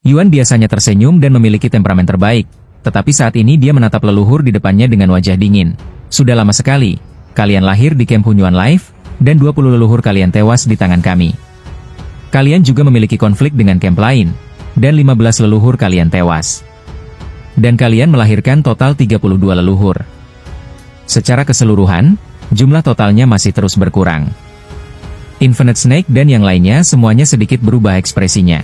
Yuan biasanya tersenyum dan memiliki temperamen terbaik, tetapi saat ini dia menatap leluhur di depannya dengan wajah dingin. Sudah lama sekali, kalian lahir di Camp Hunyuan Life, dan 20 leluhur kalian tewas di tangan kami. Kalian juga memiliki konflik dengan camp lain, dan 15 leluhur kalian tewas. Dan kalian melahirkan total 32 leluhur. Secara keseluruhan, jumlah totalnya masih terus berkurang. Infinite Snake dan yang lainnya semuanya sedikit berubah ekspresinya.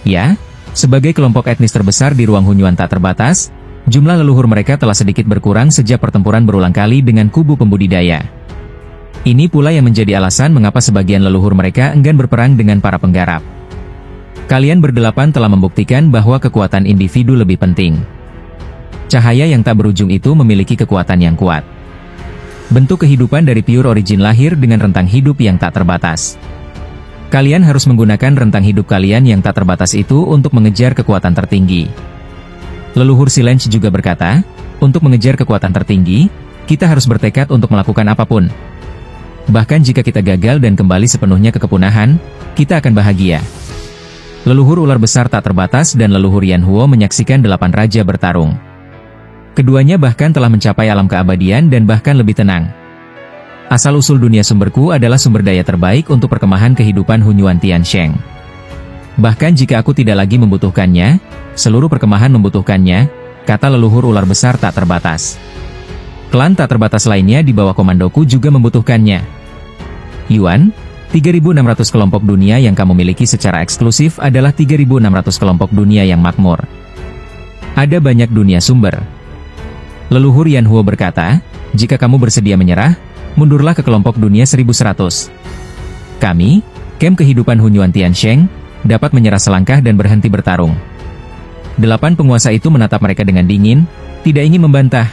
Ya, sebagai kelompok etnis terbesar di ruang Hunyuan tak terbatas, jumlah leluhur mereka telah sedikit berkurang sejak pertempuran berulang kali dengan kubu pembudidaya. Ini pula yang menjadi alasan mengapa sebagian leluhur mereka enggan berperang dengan para penggarap. Kalian berdelapan telah membuktikan bahwa kekuatan individu lebih penting. Cahaya yang tak berujung itu memiliki kekuatan yang kuat. Bentuk kehidupan dari Pure Origin lahir dengan rentang hidup yang tak terbatas. Kalian harus menggunakan rentang hidup kalian yang tak terbatas itu untuk mengejar kekuatan tertinggi. Leluhur Silence juga berkata, untuk mengejar kekuatan tertinggi, kita harus bertekad untuk melakukan apapun. Bahkan jika kita gagal dan kembali sepenuhnya ke kepunahan, kita akan bahagia. Leluhur ular besar tak terbatas dan leluhur Yan Huo menyaksikan 8 raja bertarung. Keduanya bahkan telah mencapai alam keabadian dan bahkan lebih tenang. Asal-usul dunia sumberku adalah sumber daya terbaik untuk perkemahan kehidupan Hunyuan Tiansheng. Bahkan jika aku tidak lagi membutuhkannya, seluruh perkemahan membutuhkannya, kata leluhur ular besar tak terbatas. Klan tak terbatas lainnya di bawah komandoku juga membutuhkannya. Yuan, 3.600 kelompok dunia yang kamu miliki secara eksklusif adalah 3.600 kelompok dunia yang makmur. Ada banyak dunia sumber. Leluhur Yan Huo berkata, jika kamu bersedia menyerah, mundurlah ke kelompok dunia 1100. Kami, Camp Kehidupan Hunyuan Tiansheng, dapat menyerah selangkah dan berhenti bertarung. 8 penguasa itu menatap mereka dengan dingin, tidak ingin membantah.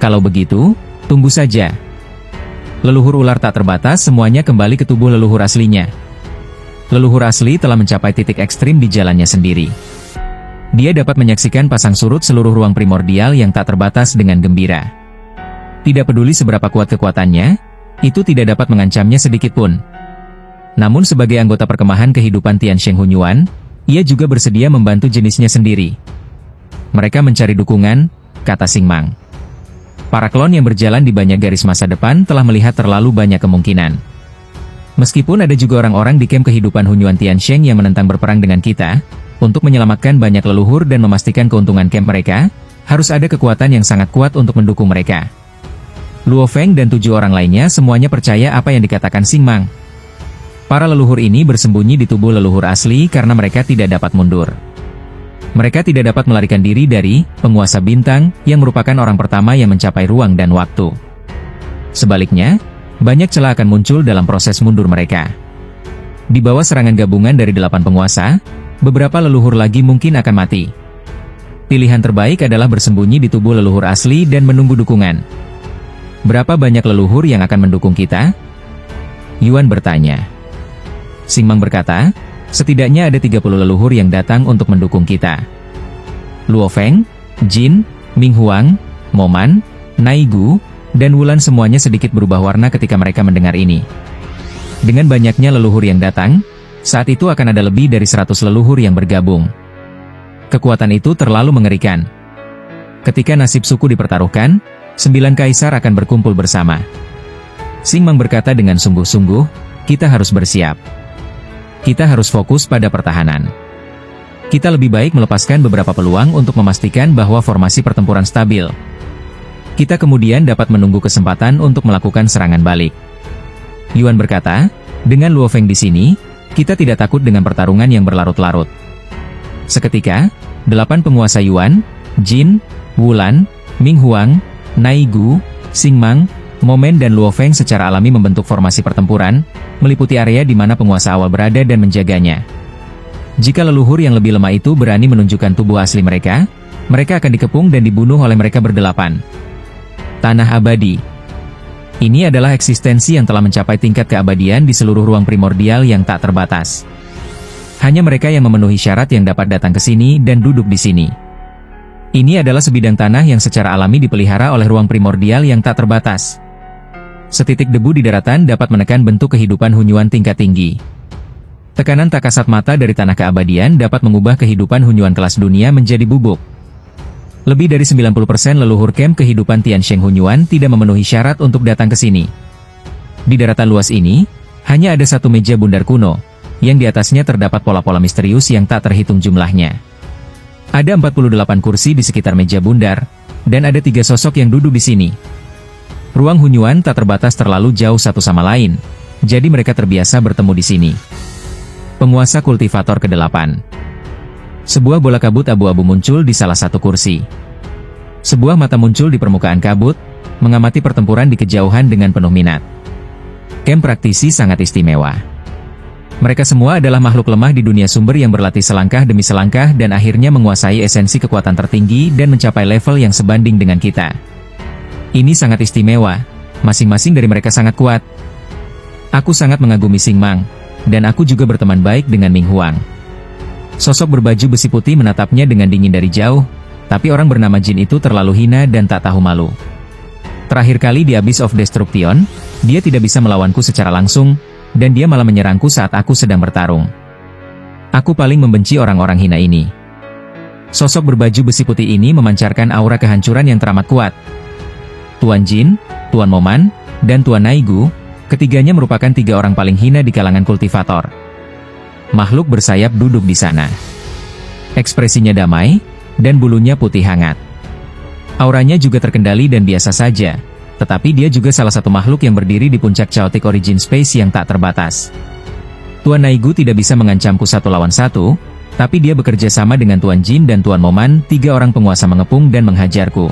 Kalau begitu, tunggu saja. Leluhur ular tak terbatas semuanya kembali ke tubuh leluhur aslinya. Leluhur asli telah mencapai titik ekstrim di jalannya sendiri. Dia dapat menyaksikan pasang surut seluruh ruang primordial yang tak terbatas dengan gembira. Tidak peduli seberapa kuat kekuatannya, itu tidak dapat mengancamnya sedikitpun. Namun sebagai anggota perkemahan kehidupan Tiansheng Hunyuan, ia juga bersedia membantu jenisnya sendiri. Mereka mencari dukungan, kata Singmang. Para klon yang berjalan di banyak garis masa depan telah melihat terlalu banyak kemungkinan. Meskipun ada juga orang-orang di camp kehidupan Hunyuan Tiansheng yang menentang berperang dengan kita, untuk menyelamatkan banyak leluhur dan memastikan keuntungan camp mereka, harus ada kekuatan yang sangat kuat untuk mendukung mereka. Luo Feng dan 7 orang lainnya semuanya percaya apa yang dikatakan Singmang. Para leluhur ini bersembunyi di tubuh leluhur asli karena mereka tidak dapat mundur. Mereka tidak dapat melarikan diri dari penguasa bintang yang merupakan orang pertama yang mencapai ruang dan waktu. Sebaliknya, banyak celah akan muncul dalam proses mundur mereka. Di bawah serangan gabungan dari 8 penguasa, beberapa leluhur lagi mungkin akan mati. Pilihan terbaik adalah bersembunyi di tubuh leluhur asli dan menunggu dukungan. Berapa banyak leluhur yang akan mendukung kita? Yuan bertanya. Singmang berkata, setidaknya ada 30 leluhur yang datang untuk mendukung kita. Luo Feng, Jin, Ming Huang, Moman, Naigu, dan Wulan semuanya sedikit berubah warna ketika mereka mendengar ini. Dengan banyaknya leluhur yang datang, saat itu akan ada lebih dari 100 leluhur yang bergabung. Kekuatan itu terlalu mengerikan. Ketika nasib suku dipertaruhkan, 9 kaisar akan berkumpul bersama. Singmang berkata dengan sungguh-sungguh, kita harus bersiap. Kita harus fokus pada pertahanan. Kita lebih baik melepaskan beberapa peluang untuk memastikan bahwa formasi pertempuran stabil. Kita kemudian dapat menunggu kesempatan untuk melakukan serangan balik. Yuan berkata, dengan Luo Feng di sini, kita tidak takut dengan pertarungan yang berlarut-larut. Seketika, 8 penguasa Yuan, Jin, Wulan, Ming Huang, Naigu, Singmang, Momen dan Luo Feng secara alami membentuk formasi pertempuran, meliputi area di mana penguasa awal berada dan menjaganya. Jika leluhur yang lebih lemah itu berani menunjukkan tubuh asli mereka, mereka akan dikepung dan dibunuh oleh mereka berdelapan. Tanah abadi. Ini adalah eksistensi yang telah mencapai tingkat keabadian di seluruh ruang primordial yang tak terbatas. Hanya mereka yang memenuhi syarat yang dapat datang ke sini dan duduk di sini. Ini adalah sebidang tanah yang secara alami dipelihara oleh ruang primordial yang tak terbatas. Setitik debu di daratan dapat menekan bentuk kehidupan Hunyuan tingkat tinggi. Tekanan tak kasat mata dari tanah keabadian dapat mengubah kehidupan Hunyuan kelas dunia menjadi bubuk. Lebih dari 90% leluhur camp kehidupan Tiansheng Hunyuan tidak memenuhi syarat untuk datang ke sini. Di daratan luas ini, hanya ada satu meja bundar kuno, yang di atasnya terdapat pola-pola misterius yang tak terhitung jumlahnya. Ada 48 kursi di sekitar meja bundar, dan ada 3 sosok yang duduk di sini. Ruang Hunyuan tak terbatas terlalu jauh satu sama lain, jadi mereka terbiasa bertemu di sini. Penguasa kultivator ke-8. Sebuah bola kabut abu-abu muncul di salah satu kursi. Sebuah mata muncul di permukaan kabut, mengamati pertempuran di kejauhan dengan penuh minat. Camp praktisi sangat istimewa. Mereka semua adalah makhluk lemah di dunia sumber yang berlatih selangkah demi selangkah dan akhirnya menguasai esensi kekuatan tertinggi dan mencapai level yang sebanding dengan kita. Ini sangat istimewa, masing-masing dari mereka sangat kuat. Aku sangat mengagumi Xing Mang, dan aku juga berteman baik dengan Ming Huang. Sosok berbaju besi putih menatapnya dengan dingin dari jauh, tapi orang bernama Jin itu terlalu hina dan tak tahu malu. Terakhir kali di Abyss of Destruction, dia tidak bisa melawanku secara langsung, dan dia malah menyerangku saat aku sedang bertarung. Aku paling membenci orang-orang hina ini. Sosok berbaju besi putih ini memancarkan aura kehancuran yang teramat kuat. Tuan Jin, Tuan Moman, dan Tuan Naigu, ketiganya merupakan 3 orang paling hina di kalangan kultivator. Makhluk bersayap duduk di sana. Ekspresinya damai, dan bulunya putih hangat. Auranya juga terkendali dan biasa saja. Tetapi dia juga salah satu makhluk yang berdiri di puncak Chaotic Origin Space yang tak terbatas. Tuan Naigu tidak bisa mengancamku 1 lawan 1, tapi dia bekerja sama dengan Tuan Jin dan Tuan Moman, 3 orang penguasa mengepung dan menghajarku.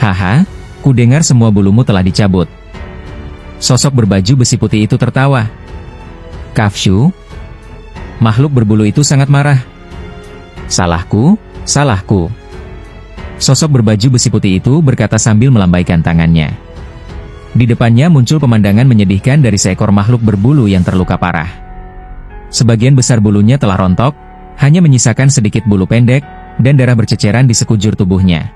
Haha, ku dengar semua bulumu telah dicabut. Sosok berbaju besi putih itu tertawa. Kafshu? Makhluk berbulu itu sangat marah. Salahku, salahku. Sosok berbaju besi putih itu berkata sambil melambaikan tangannya. Di depannya muncul pemandangan menyedihkan dari seekor makhluk berbulu yang terluka parah. Sebagian besar bulunya telah rontok, hanya menyisakan sedikit bulu pendek, dan darah berceceran di sekujur tubuhnya.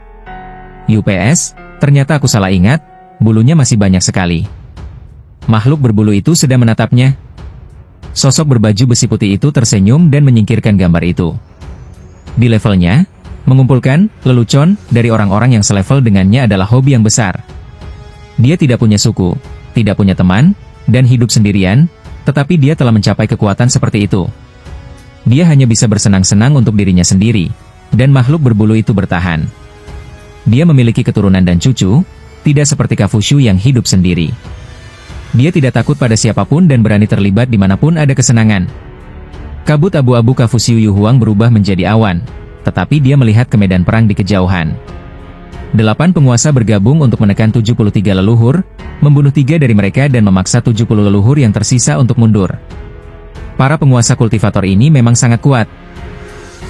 UPS, ternyata aku salah ingat, bulunya masih banyak sekali. Makhluk berbulu itu sedang menatapnya. Sosok berbaju besi putih itu tersenyum dan menyingkirkan gambar itu. Di levelnya, mengumpulkan lelucon dari orang-orang yang selevel dengannya adalah hobi yang besar. Dia tidak punya suku, tidak punya teman, dan hidup sendirian, tetapi dia telah mencapai kekuatan seperti itu. Dia hanya bisa bersenang-senang untuk dirinya sendiri, dan makhluk berbulu itu bertahan. Dia memiliki keturunan dan cucu, tidak seperti Kafushu yang hidup sendiri. Dia tidak takut pada siapapun dan berani terlibat dimanapun ada kesenangan. Kabut abu-abu Kafushu Yu Huang berubah menjadi awan, tetapi dia melihat ke medan perang di kejauhan. 8 penguasa bergabung untuk menekan 73 leluhur, membunuh 3 dari mereka dan memaksa 70 leluhur yang tersisa untuk mundur. Para penguasa kultivator ini memang sangat kuat.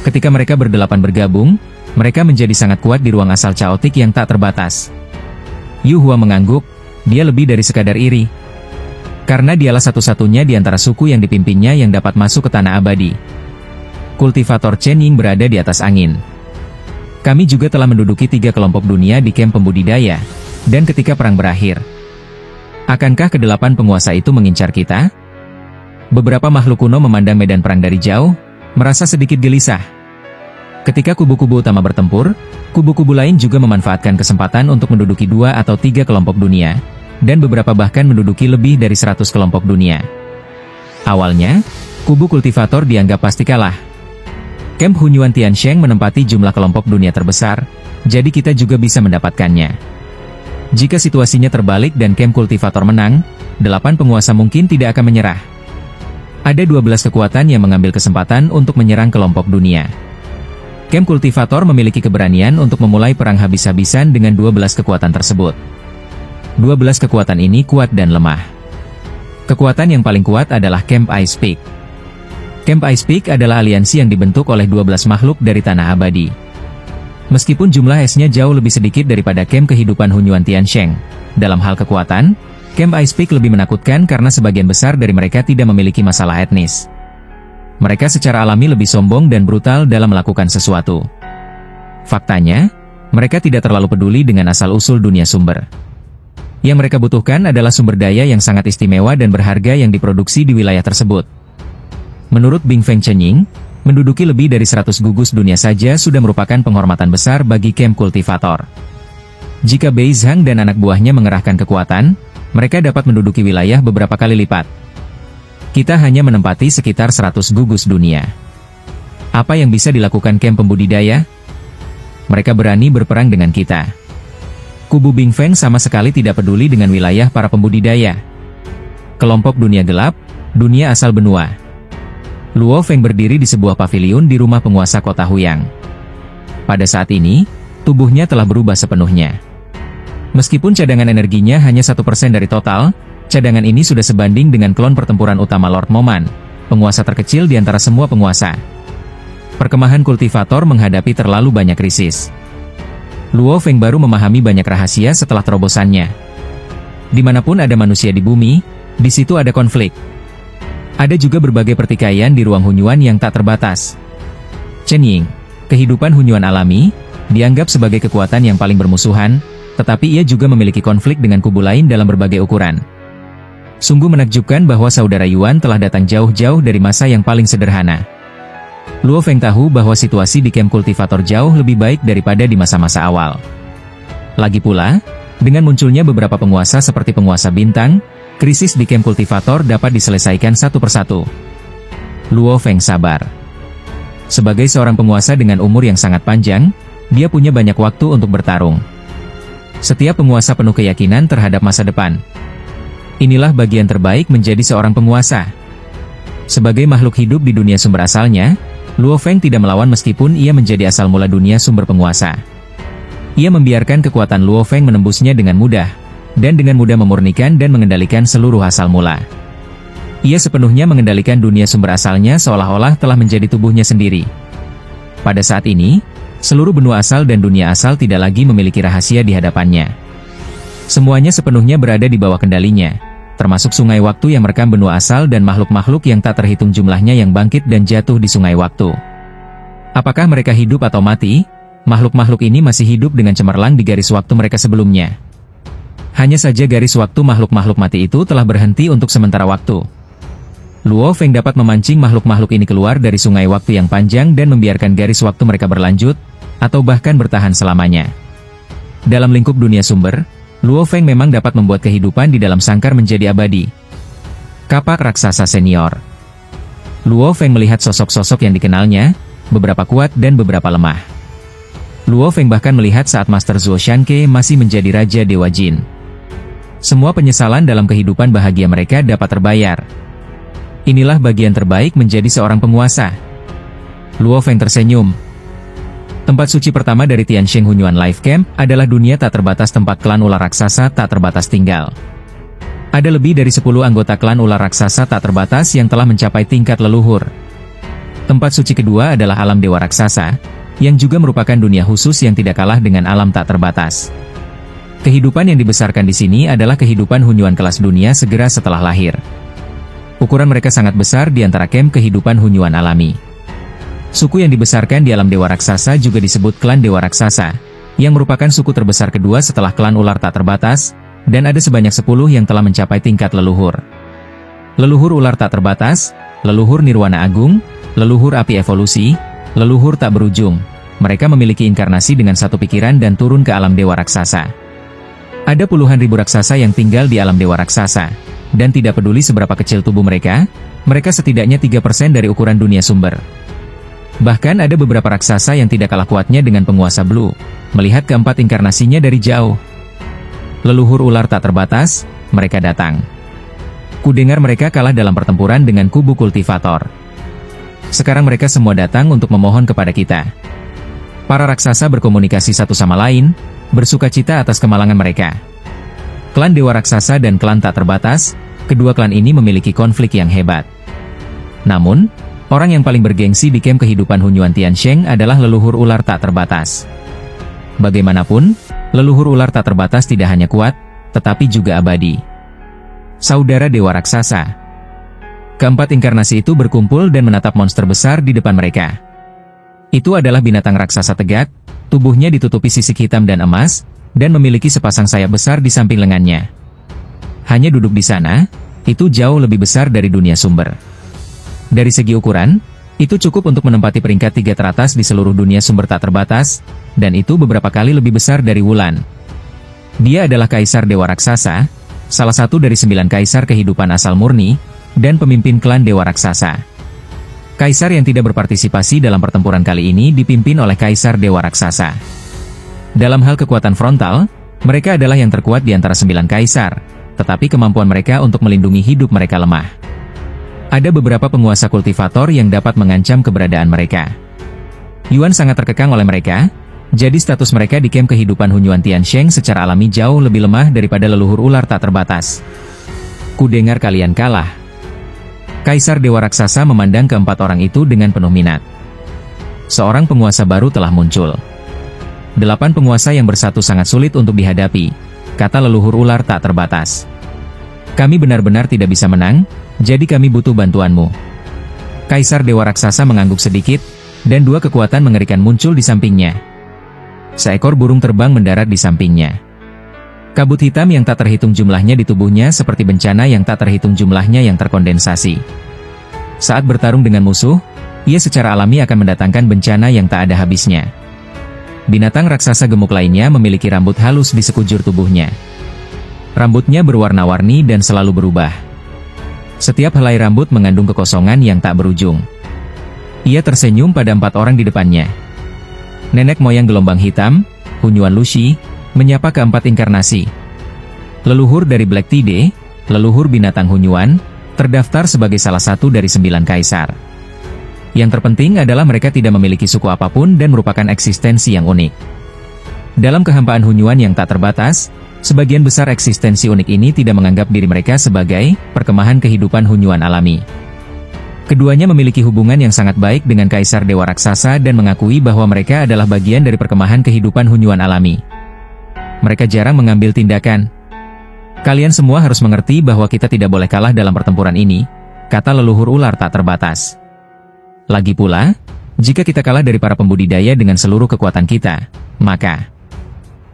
Ketika mereka berdelapan bergabung, mereka menjadi sangat kuat di ruang asal Chaotic yang tak terbatas. Yu Huang mengangguk, dia lebih dari sekadar iri. Karena dialah satu-satunya di antara suku yang dipimpinnya yang dapat masuk ke tanah abadi. Kultivator Chen Ying berada di atas angin. Kami juga telah menduduki 3 kelompok dunia di kamp pembudidaya, dan ketika perang berakhir, akankah ke-8 penguasa itu mengincar kita? Beberapa makhluk kuno memandang medan perang dari jauh, merasa sedikit gelisah. Ketika kubu-kubu utama bertempur, kubu-kubu lain juga memanfaatkan kesempatan untuk menduduki 2 atau 3 kelompok dunia, dan beberapa bahkan menduduki lebih dari 100 kelompok dunia. Awalnya, kubu kultivator dianggap pasti kalah. Camp Hunyuan Tiansheng menempati jumlah kelompok dunia terbesar, jadi kita juga bisa mendapatkannya. Jika situasinya terbalik dan camp kultivator menang, 8 penguasa mungkin tidak akan menyerah. Ada 12 kekuatan yang mengambil kesempatan untuk menyerang kelompok dunia. Camp kultivator memiliki keberanian untuk memulai perang habis-habisan dengan 12 kekuatan tersebut. 12 kekuatan ini kuat dan lemah. Kekuatan yang paling kuat adalah Camp Ice Peak. Camp Ice Peak adalah aliansi yang dibentuk oleh 12 makhluk dari tanah abadi. Meskipun jumlah esnya jauh lebih sedikit daripada camp kehidupan Hunyuan Tiansheng, dalam hal kekuatan, Camp Ice Peak lebih menakutkan karena sebagian besar dari mereka tidak memiliki masalah etnis. Mereka secara alami lebih sombong dan brutal dalam melakukan sesuatu. Faktanya, mereka tidak terlalu peduli dengan asal-usul dunia sumber. Yang mereka butuhkan adalah sumber daya yang sangat istimewa dan berharga yang diproduksi di wilayah tersebut. Menurut Bing Feng Chenying, menduduki lebih dari 100 gugus dunia saja sudah merupakan penghormatan besar bagi camp kultivator. Jika Bei Zhang dan anak buahnya mengerahkan kekuatan, mereka dapat menduduki wilayah beberapa kali lipat. Kita hanya menempati sekitar 100 gugus dunia. Apa yang bisa dilakukan camp pembudidaya? Mereka berani berperang dengan kita. Kubu Bing Feng sama sekali tidak peduli dengan wilayah para pembudidaya. Kelompok dunia gelap, dunia asal benua. Luo Feng berdiri di sebuah paviliun di rumah penguasa kota Huyang. Pada saat ini, tubuhnya telah berubah sepenuhnya. Meskipun cadangan energinya hanya 1% dari total, cadangan ini sudah sebanding dengan klon pertempuran utama Lord Moman, penguasa terkecil di antara semua penguasa. Perkemahan kultivator menghadapi terlalu banyak krisis. Luo Feng baru memahami banyak rahasia setelah terobosannya. Dimanapun ada manusia di bumi, di situ ada konflik. Ada juga berbagai pertikaian di ruang Hunyuan yang tak terbatas. Chenying, kehidupan Hunyuan alami, dianggap sebagai kekuatan yang paling bermusuhan, tetapi ia juga memiliki konflik dengan kubu lain dalam berbagai ukuran. Sungguh menakjubkan bahwa saudara Yuan telah datang jauh-jauh dari masa yang paling sederhana. Luo Feng tahu bahwa situasi di camp kultivator jauh lebih baik daripada di masa-masa awal. Lagi pula, dengan munculnya beberapa penguasa seperti penguasa bintang, krisis di camp kultivator dapat diselesaikan satu persatu. Luo Feng sabar. Sebagai seorang penguasa dengan umur yang sangat panjang, dia punya banyak waktu untuk bertarung. Setiap penguasa penuh keyakinan terhadap masa depan. Inilah bagian terbaik menjadi seorang penguasa. Sebagai makhluk hidup di dunia sumber asalnya, Luo Feng tidak melawan meskipun ia menjadi asal mula dunia sumber penguasa. Ia membiarkan kekuatan Luo Feng menembusnya dengan mudah, dan dengan mudah memurnikan dan mengendalikan seluruh asal mula. Ia sepenuhnya mengendalikan dunia sumber asalnya seolah-olah telah menjadi tubuhnya sendiri. Pada saat ini, seluruh benua asal dan dunia asal tidak lagi memiliki rahasia di hadapannya. Semuanya sepenuhnya berada di bawah kendalinya, termasuk sungai waktu yang merekam benua asal dan makhluk-makhluk yang tak terhitung jumlahnya yang bangkit dan jatuh di sungai waktu. Apakah mereka hidup atau mati? Makhluk-makhluk ini masih hidup dengan cemerlang di garis waktu mereka sebelumnya. Hanya saja garis waktu makhluk-makhluk mati itu telah berhenti untuk sementara waktu. Luo Feng dapat memancing makhluk-makhluk ini keluar dari sungai waktu yang panjang dan membiarkan garis waktu mereka berlanjut, atau bahkan bertahan selamanya. Dalam lingkup dunia sumber, Luo Feng memang dapat membuat kehidupan di dalam sangkar menjadi abadi. Kapak raksasa senior. Luo Feng melihat sosok-sosok yang dikenalnya, beberapa kuat dan beberapa lemah. Luo Feng bahkan melihat saat Master Zuo Shanke masih menjadi Raja Dewa Jin. Semua penyesalan dalam kehidupan bahagia mereka dapat terbayar. Inilah bagian terbaik menjadi seorang penguasa. Luo Feng tersenyum. Tempat suci pertama dari Tiansheng Hunyuan Life Camp adalah dunia tak terbatas tempat klan ular raksasa tak terbatas tinggal. Ada lebih dari 10 anggota klan ular raksasa tak terbatas yang telah mencapai tingkat leluhur. Tempat suci kedua adalah alam dewa raksasa, yang juga merupakan dunia khusus yang tidak kalah dengan alam tak terbatas. Kehidupan yang dibesarkan di sini adalah kehidupan Hunyuan kelas dunia segera setelah lahir. Ukuran mereka sangat besar di antara camp kehidupan Hunyuan alami. Suku yang dibesarkan di alam dewa raksasa juga disebut klan dewa raksasa, yang merupakan suku terbesar kedua setelah klan ular tak terbatas, dan ada sebanyak 10 yang telah mencapai tingkat leluhur. Leluhur ular tak terbatas, leluhur nirwana agung, leluhur api evolusi, leluhur tak berujung. Mereka memiliki inkarnasi dengan satu pikiran dan turun ke alam dewa raksasa. Ada puluhan ribu raksasa yang tinggal di alam dewa raksasa, dan tidak peduli seberapa kecil tubuh mereka, mereka setidaknya 3% dari ukuran dunia sumber. Bahkan ada beberapa raksasa yang tidak kalah kuatnya dengan penguasa Blue, melihat keempat inkarnasinya dari jauh. Leluhur ular tak terbatas, mereka datang. Kudengar mereka kalah dalam pertempuran dengan kubu kultivator. Sekarang mereka semua datang untuk memohon kepada kita. Para raksasa berkomunikasi satu sama lain, bersukacita atas kemalangan mereka. Klan dewa raksasa dan klan tak terbatas, kedua klan ini memiliki konflik yang hebat. Namun, orang yang paling bergengsi di camp kehidupan Hunyuan Tiansheng adalah leluhur ular tak terbatas. Bagaimanapun, leluhur ular tak terbatas tidak hanya kuat, tetapi juga abadi. Saudara dewa raksasa. Keempat inkarnasi itu berkumpul dan menatap monster besar di depan mereka. Itu adalah binatang raksasa tegak, Tubuhnya ditutupi sisik hitam dan emas, dan memiliki sepasang sayap besar di samping lengannya. Hanya duduk di sana, itu jauh lebih besar dari dunia sumber. Dari segi ukuran, itu cukup untuk menempati peringkat 3 teratas di seluruh dunia sumber tak terbatas, dan itu beberapa kali lebih besar dari Wulan. Dia adalah Kaisar Dewa Raksasa, salah satu dari 9 kaisar kehidupan asal murni, dan pemimpin klan Dewa Raksasa. Kaisar yang tidak berpartisipasi dalam pertempuran kali ini dipimpin oleh Kaisar Dewa Raksasa. Dalam hal kekuatan frontal, mereka adalah yang terkuat di antara 9 kaisar, tetapi kemampuan mereka untuk melindungi hidup mereka lemah. Ada beberapa penguasa kultivator yang dapat mengancam keberadaan mereka. Yuan sangat terkekang oleh mereka, jadi status mereka di camp kehidupan Hunyuan Tiansheng secara alami jauh lebih lemah daripada leluhur ular tak terbatas. Ku dengar kalian kalah. Kaisar Dewa Raksasa memandang keempat orang itu dengan penuh minat. Seorang penguasa baru telah muncul. 8 penguasa yang bersatu sangat sulit untuk dihadapi, kata leluhur ular tak terbatas. Kami benar-benar tidak bisa menang, jadi kami butuh bantuanmu. Kaisar Dewa Raksasa mengangguk sedikit, dan 2 kekuatan mengerikan muncul di sampingnya. Seekor burung terbang mendarat di sampingnya. Kabut hitam yang tak terhitung jumlahnya di tubuhnya seperti bencana yang tak terhitung jumlahnya yang terkondensasi. Saat bertarung dengan musuh, ia secara alami akan mendatangkan bencana yang tak ada habisnya. Binatang raksasa gemuk lainnya memiliki rambut halus di sekujur tubuhnya. Rambutnya berwarna-warni dan selalu berubah. Setiap helai rambut mengandung kekosongan yang tak berujung. Ia tersenyum pada 4 orang di depannya. Nenek moyang gelombang hitam, Hunyuan Lushi, menyapa keempat inkarnasi. Leluhur dari Black Tide, leluhur binatang Hunyuan, terdaftar sebagai salah satu dari 9 kaisar. Yang terpenting adalah mereka tidak memiliki suku apapun dan merupakan eksistensi yang unik. Dalam kehampaan Hunyuan yang tak terbatas, sebagian besar eksistensi unik ini tidak menganggap diri mereka sebagai perkemahan kehidupan Hunyuan alami. Keduanya memiliki hubungan yang sangat baik dengan Kaisar Dewa Raksasa dan mengakui bahwa mereka adalah bagian dari perkemahan kehidupan Hunyuan alami. Mereka jarang mengambil tindakan. Kalian semua harus mengerti bahwa kita tidak boleh kalah dalam pertempuran ini, kata leluhur ular tak terbatas. Lagi pula, jika kita kalah dari para pembudidaya dengan seluruh kekuatan kita, maka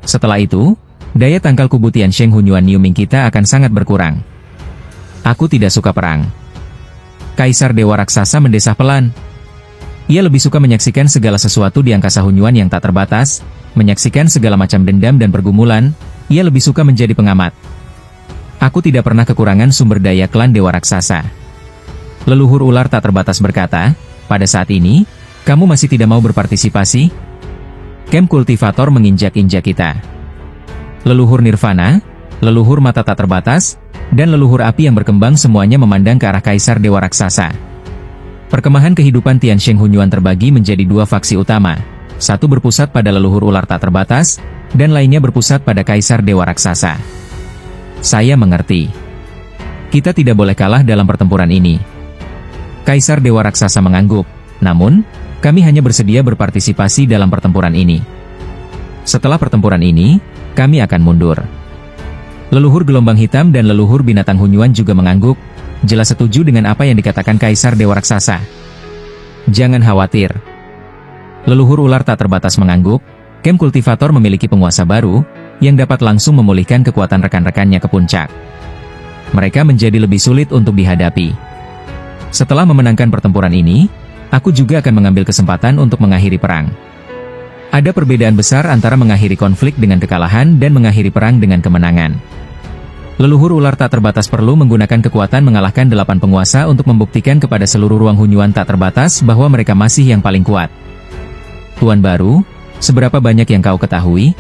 setelah itu, daya tangkal kubu Tiansheng Hunyuan Niuming kita akan sangat berkurang. Aku tidak suka perang. Kaisar Dewa Raksasa mendesah pelan. Ia lebih suka menyaksikan segala sesuatu di angkasa Hunyuan yang tak terbatas, menyaksikan segala macam dendam dan pergumulan, ia lebih suka menjadi pengamat. Aku tidak pernah kekurangan sumber daya klan Dewa Raksasa. Leluhur ular tak terbatas berkata, pada saat ini, kamu masih tidak mau berpartisipasi? Camp kultivator menginjak-injak kita. Leluhur Nirvana, leluhur mata tak terbatas, dan leluhur api yang berkembang semuanya memandang ke arah Kaisar Dewa Raksasa. Perkemahan kehidupan Tiansheng Hunyuan terbagi menjadi 2 faksi utama, satu berpusat pada leluhur ular tak terbatas, dan lainnya berpusat pada Kaisar Dewa Raksasa. Saya mengerti. Kita tidak boleh kalah dalam pertempuran ini. Kaisar Dewa Raksasa mengangguk, namun, kami hanya bersedia berpartisipasi dalam pertempuran ini. Setelah pertempuran ini, kami akan mundur. Leluhur gelombang hitam dan leluhur binatang Hunyuan juga mengangguk, jelas setuju dengan apa yang dikatakan Kaisar Dewa Raksasa. Jangan khawatir. Leluhur ular tak terbatas mengangguk, camp kultivator memiliki penguasa baru, yang dapat langsung memulihkan kekuatan rekan-rekannya ke puncak. Mereka menjadi lebih sulit untuk dihadapi. Setelah memenangkan pertempuran ini, aku juga akan mengambil kesempatan untuk mengakhiri perang. Ada perbedaan besar antara mengakhiri konflik dengan kekalahan dan mengakhiri perang dengan kemenangan. Leluhur ular tak terbatas perlu menggunakan kekuatan mengalahkan 8 penguasa untuk membuktikan kepada seluruh ruang Hunyuan tak terbatas bahwa mereka masih yang paling kuat. Tuan baru, seberapa banyak yang kau ketahui?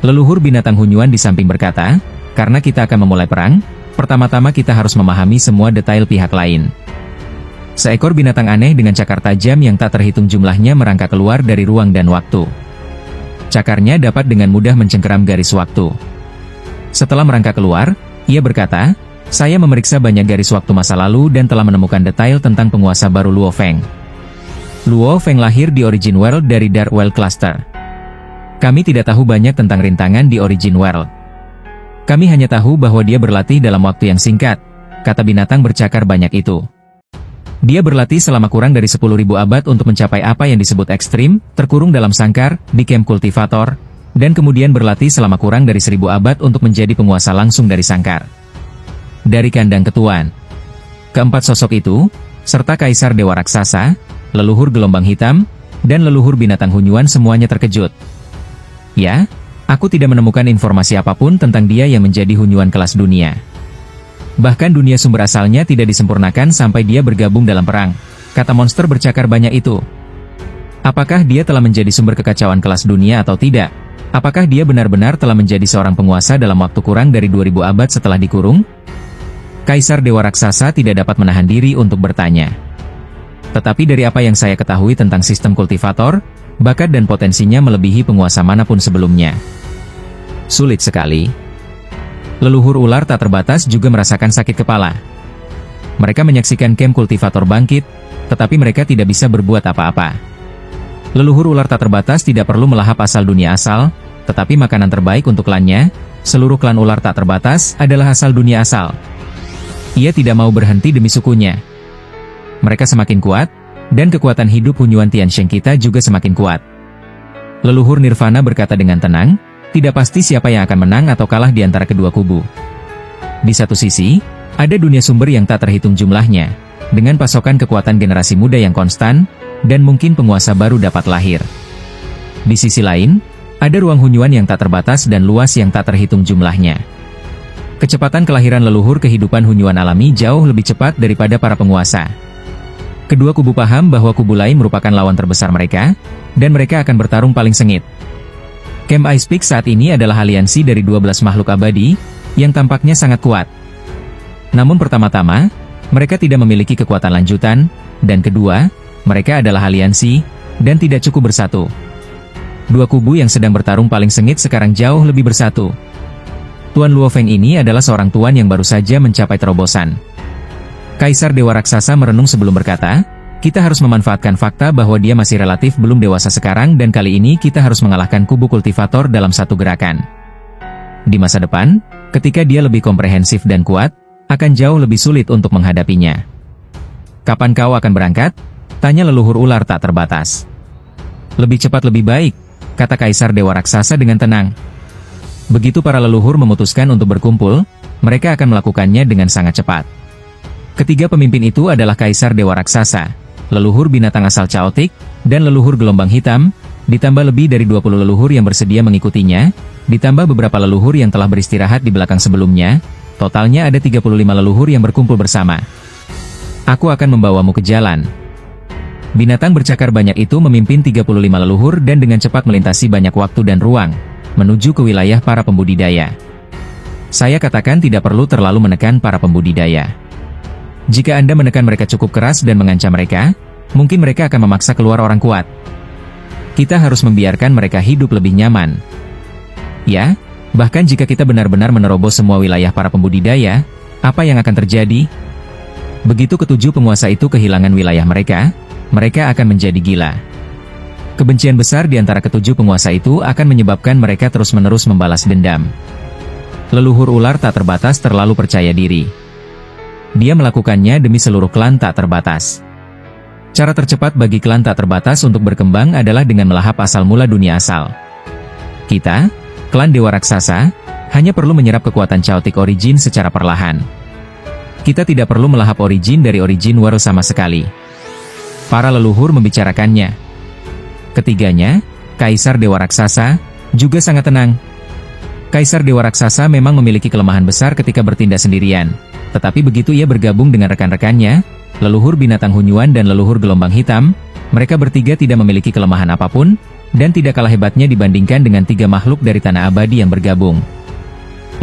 Leluhur binatang Hunyuan di samping berkata, karena kita akan memulai perang, pertama-tama kita harus memahami semua detail pihak lain. Seekor binatang aneh dengan cakar tajam yang tak terhitung jumlahnya merangkak keluar dari ruang dan waktu. Cakarnya dapat dengan mudah mencengkeram garis waktu. Setelah merangkak keluar, ia berkata, saya memeriksa banyak garis waktu masa lalu dan telah menemukan detail tentang penguasa baru Luo Feng. Luo Feng lahir di Origin World dari Dark World Cluster. Kami tidak tahu banyak tentang rintangan di Origin World. Kami hanya tahu bahwa dia berlatih dalam waktu yang singkat, kata binatang bercakar banyak itu. Dia berlatih selama kurang dari 10.000 abad untuk mencapai apa yang disebut ekstrim, terkurung dalam sangkar, di camp kultivator, dan kemudian berlatih selama kurang dari 1.000 abad untuk menjadi penguasa langsung dari sangkar. Dari kandang ketuan. Keempat sosok itu, serta Kaisar Dewa Raksasa, leluhur gelombang hitam, dan leluhur binatang Hunyuan semuanya terkejut. Ya, aku tidak menemukan informasi apapun tentang dia yang menjadi Hunyuan kelas dunia. Bahkan dunia sumber asalnya tidak disempurnakan sampai dia bergabung dalam perang, kata monster bercakar banyak itu. Apakah dia telah menjadi sumber kekacauan kelas dunia atau tidak? Apakah dia benar-benar telah menjadi seorang penguasa dalam waktu kurang dari 2000 abad setelah dikurung? Kaisar Dewa Raksasa tidak dapat menahan diri untuk bertanya. Tetapi dari apa yang saya ketahui tentang sistem kultivator, bakat dan potensinya melebihi penguasa manapun sebelumnya. Sulit sekali. Leluhur ular tak terbatas juga merasakan sakit kepala. Mereka menyaksikan camp kultivator bangkit, tetapi mereka tidak bisa berbuat apa-apa. Leluhur ular tak terbatas tidak perlu melahap asal dunia asal, tetapi makanan terbaik untuk klannya, seluruh klan ular tak terbatas, adalah asal dunia asal. Ia tidak mau berhenti demi sukunya. Mereka semakin kuat, dan kekuatan hidup Hunyuan Tiansheng kita juga semakin kuat. Leluhur Nirvana berkata dengan tenang, tidak pasti siapa yang akan menang atau kalah di antara kedua kubu. Di satu sisi, ada dunia sumber yang tak terhitung jumlahnya, dengan pasokan kekuatan generasi muda yang konstan, dan mungkin penguasa baru dapat lahir. Di sisi lain, ada ruang Hunyuan yang tak terbatas dan luas yang tak terhitung jumlahnya. Kecepatan kelahiran leluhur kehidupan Hunyuan alami jauh lebih cepat daripada para penguasa. Kedua kubu paham bahwa kubu lain merupakan lawan terbesar mereka, dan mereka akan bertarung paling sengit. Camp Ice Peak saat ini adalah aliansi dari 12 makhluk abadi, yang tampaknya sangat kuat. Namun pertama-tama, mereka tidak memiliki kekuatan lanjutan, dan kedua, mereka adalah aliansi, dan tidak cukup bersatu. Dua kubu yang sedang bertarung paling sengit sekarang jauh lebih bersatu. Tuan Luofeng ini adalah seorang tuan yang baru saja mencapai terobosan. Kaisar Dewa Raksasa merenung sebelum berkata, kita harus memanfaatkan fakta bahwa dia masih relatif belum dewasa sekarang dan kali ini kita harus mengalahkan kubu kultivator dalam satu gerakan. Di masa depan, ketika dia lebih komprehensif dan kuat, akan jauh lebih sulit untuk menghadapinya. Kapan kau akan berangkat? Tanya leluhur ular tak terbatas. Lebih cepat lebih baik, kata Kaisar Dewa Raksasa dengan tenang. Begitu para leluhur memutuskan untuk berkumpul, mereka akan melakukannya dengan sangat cepat. Ketiga pemimpin itu adalah Kaisar Dewa Raksasa, leluhur binatang asal Chaotic, dan leluhur gelombang hitam, ditambah lebih dari 20 leluhur yang bersedia mengikutinya, ditambah beberapa leluhur yang telah beristirahat di belakang sebelumnya, totalnya ada 35 leluhur yang berkumpul bersama. Aku akan membawamu ke jalan. Binatang bercakar banyak itu memimpin 35 leluhur dan dengan cepat melintasi banyak waktu dan ruang, menuju ke wilayah para pembudidaya. Saya katakan tidak perlu terlalu menekan para pembudidaya. Jika Anda menekan mereka cukup keras dan mengancam mereka, mungkin mereka akan memaksa keluar orang kuat. Kita harus membiarkan mereka hidup lebih nyaman. Ya, bahkan jika kita benar-benar menerobos semua wilayah para pembudidaya, apa yang akan terjadi? Begitu ketujuh penguasa itu kehilangan wilayah mereka, mereka akan menjadi gila. Kebencian besar di antara ketujuh penguasa itu akan menyebabkan mereka terus-menerus membalas dendam. Leluhur ular tak terbatas terlalu percaya diri. Dia melakukannya demi seluruh klan tak terbatas. Cara tercepat bagi klan tak terbatas untuk berkembang adalah dengan melahap asal mula dunia asal. Kita, klan Dewa Raksasa, hanya perlu menyerap kekuatan Chaotic Origin secara perlahan. Kita tidak perlu melahap origin dari origin Waru sama sekali. Para leluhur membicarakannya. Ketiganya, Kaisar Dewa Raksasa, juga sangat tenang. Kaisar Dewa Raksasa memang memiliki kelemahan besar ketika bertindak sendirian. Tetapi begitu ia bergabung dengan rekan-rekannya, leluhur binatang Hunyuan dan leluhur gelombang hitam, mereka bertiga tidak memiliki kelemahan apapun, dan tidak kalah hebatnya dibandingkan dengan tiga makhluk dari tanah abadi yang bergabung.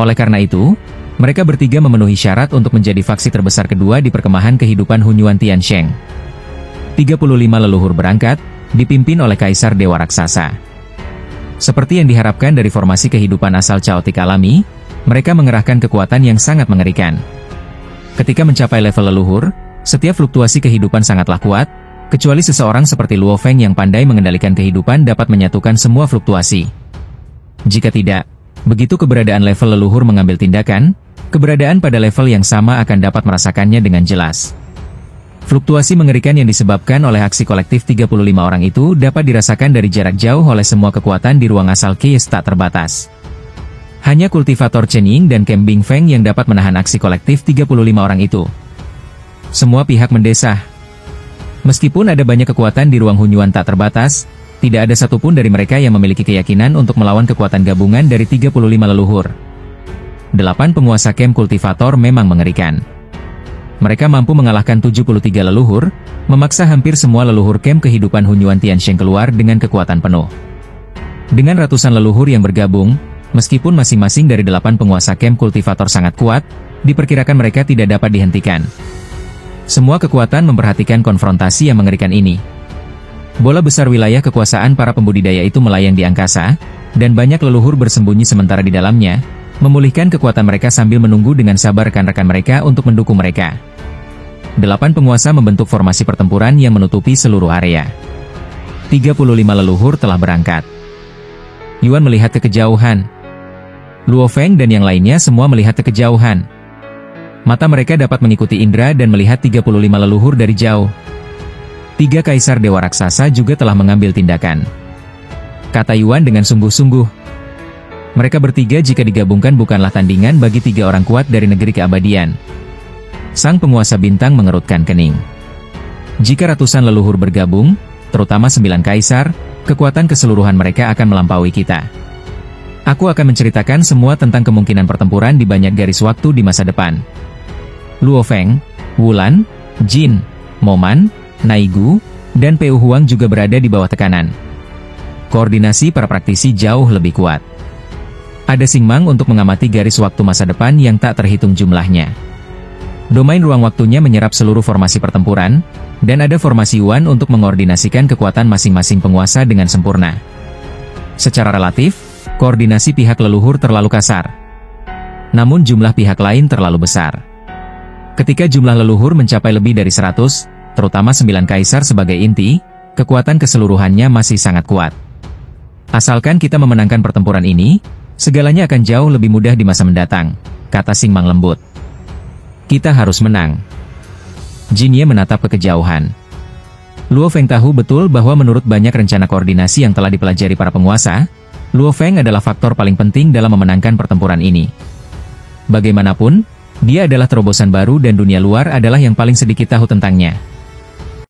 Oleh karena itu, mereka bertiga memenuhi syarat untuk menjadi faksi terbesar kedua di perkemahan kehidupan Hunyuan Tiansheng. 35 leluhur berangkat, dipimpin oleh Kaisar Dewa Raksasa. Seperti yang diharapkan dari formasi kehidupan asal Chaotic alami, mereka mengerahkan kekuatan yang sangat mengerikan. Ketika mencapai level leluhur, setiap fluktuasi kehidupan sangatlah kuat, kecuali seseorang seperti Luofeng yang pandai mengendalikan kehidupan dapat menyatukan semua fluktuasi. Jika tidak, begitu keberadaan level leluhur mengambil tindakan, keberadaan pada level yang sama akan dapat merasakannya dengan jelas. Fluktuasi mengerikan yang disebabkan oleh aksi kolektif 35 orang itu dapat dirasakan dari jarak jauh oleh semua kekuatan di ruang asal Chaos tak terbatas. Hanya kultivator Chen Ying dan Kem Bingfeng yang dapat menahan aksi kolektif 35 orang itu. Semua pihak mendesah. Meskipun ada banyak kekuatan di ruang Hunyuan tak terbatas, tidak ada satupun dari mereka yang memiliki keyakinan untuk melawan kekuatan gabungan dari 35 leluhur. 8 penguasa Kem kultivator memang mengerikan. Mereka mampu mengalahkan 73 leluhur, memaksa hampir semua leluhur Kem kehidupan Hunyuan Tiansheng keluar dengan kekuatan penuh. Dengan ratusan leluhur yang bergabung, meskipun masing-masing dari 8 penguasa Kem kultivator sangat kuat, diperkirakan mereka tidak dapat dihentikan. Semua kekuatan memperhatikan konfrontasi yang mengerikan ini. Bola besar wilayah kekuasaan para pembudidaya itu melayang di angkasa, dan banyak leluhur bersembunyi sementara di dalamnya, memulihkan kekuatan mereka sambil menunggu dengan sabar rekan-rekan mereka untuk mendukung mereka. 8 penguasa membentuk formasi pertempuran yang menutupi seluruh area. 35 leluhur telah berangkat. Yuan melihat ke kejauhan. Luo Feng dan yang lainnya semua melihat ke kejauhan. Mata mereka dapat mengikuti indera dan melihat 35 leluhur dari jauh. 3 kaisar dewa raksasa juga telah mengambil tindakan. Kata Yuan dengan sungguh-sungguh. Mereka bertiga jika digabungkan bukanlah tandingan bagi 3 orang kuat dari negeri keabadian. Sang penguasa bintang mengerutkan kening. Jika ratusan leluhur bergabung, terutama 9 kaisar, kekuatan keseluruhan mereka akan melampaui kita. Aku akan menceritakan semua tentang kemungkinan pertempuran di banyak garis waktu di masa depan. Luo Feng, Wulan, Jin, Moman, Naigu, dan Peu Huang juga berada di bawah tekanan. Koordinasi para praktisi jauh lebih kuat. Ada Xing Mang untuk mengamati garis waktu masa depan yang tak terhitung jumlahnya. Domain ruang waktunya menyerap seluruh formasi pertempuran, dan ada formasi Yuan untuk mengkoordinasikan kekuatan masing-masing penguasa dengan sempurna. Secara relatif, koordinasi pihak leluhur terlalu kasar. Namun jumlah pihak lain terlalu besar. Ketika jumlah leluhur mencapai lebih dari 100, terutama 9 kaisar sebagai inti, kekuatan keseluruhannya masih sangat kuat. Asalkan kita memenangkan pertempuran ini, segalanya akan jauh lebih mudah di masa mendatang, kata Xing Mang lembut. Kita harus menang. Jin Ye menatap ke kejauhan. Luo Feng tahu betul bahwa menurut banyak rencana koordinasi yang telah dipelajari para penguasa, Luo Feng adalah faktor paling penting dalam memenangkan pertempuran ini. Bagaimanapun, dia adalah terobosan baru dan dunia luar adalah yang paling sedikit tahu tentangnya.